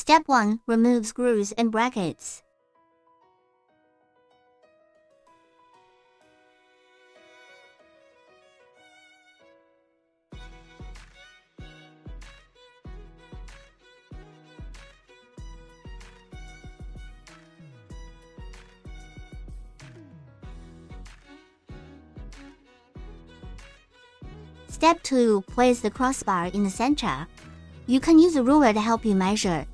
Step 1. Remove screws and brackets. Step 2. Place the crossbar in the center. You can use a ruler to help you measure.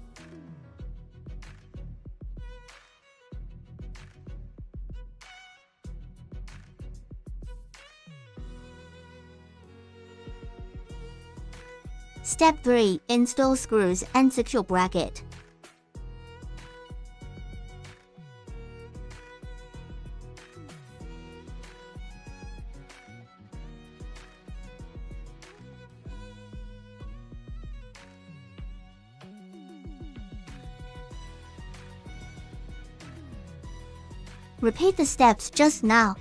Step 3. Install screws and secure bracket. Repeat the steps just now.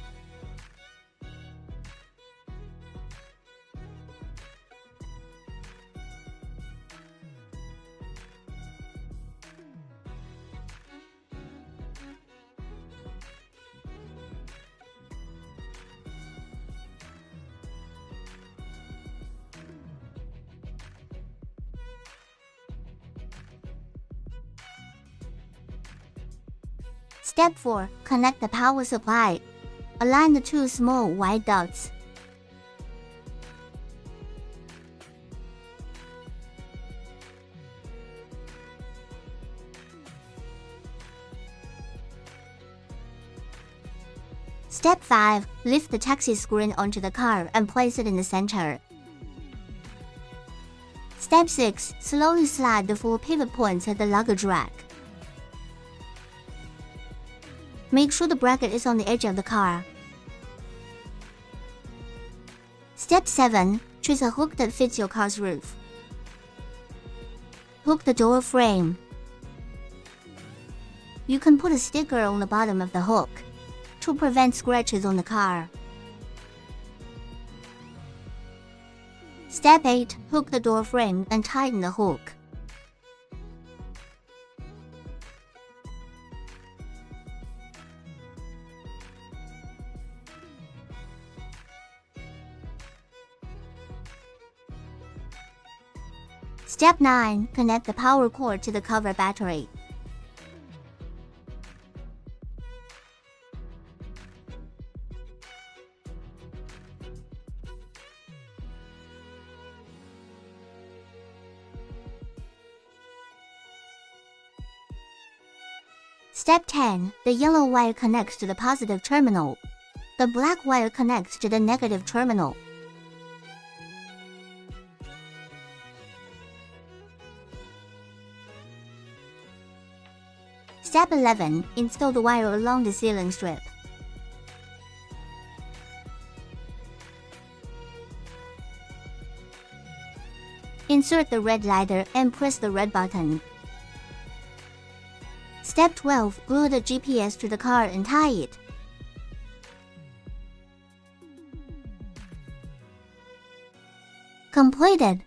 Step 4. Connect the power supply. Align the two small white dots. Step 5. Lift the taxi screen onto the car and place it in the center. Step 6. Slowly slide the 4 pivot points at the luggage rack. Make sure the bracket is on the edge of the car. Step 7. Choose a hook that fits your car's roof. Hook the door frame. You can put a sticker on the bottom of the hook to prevent scratches on the car. Step 8. Hook the door frame and tighten the hook. Step 9. Connect the power cord to the cover battery. Step 10. The yellow wire connects to the positive terminal. The black wire connects to the negative terminal. Step 11. Install the wire along the ceiling strip. Insert the red lighter and press the red button. Step 12. Glue the GPS to the car and tie it. Completed!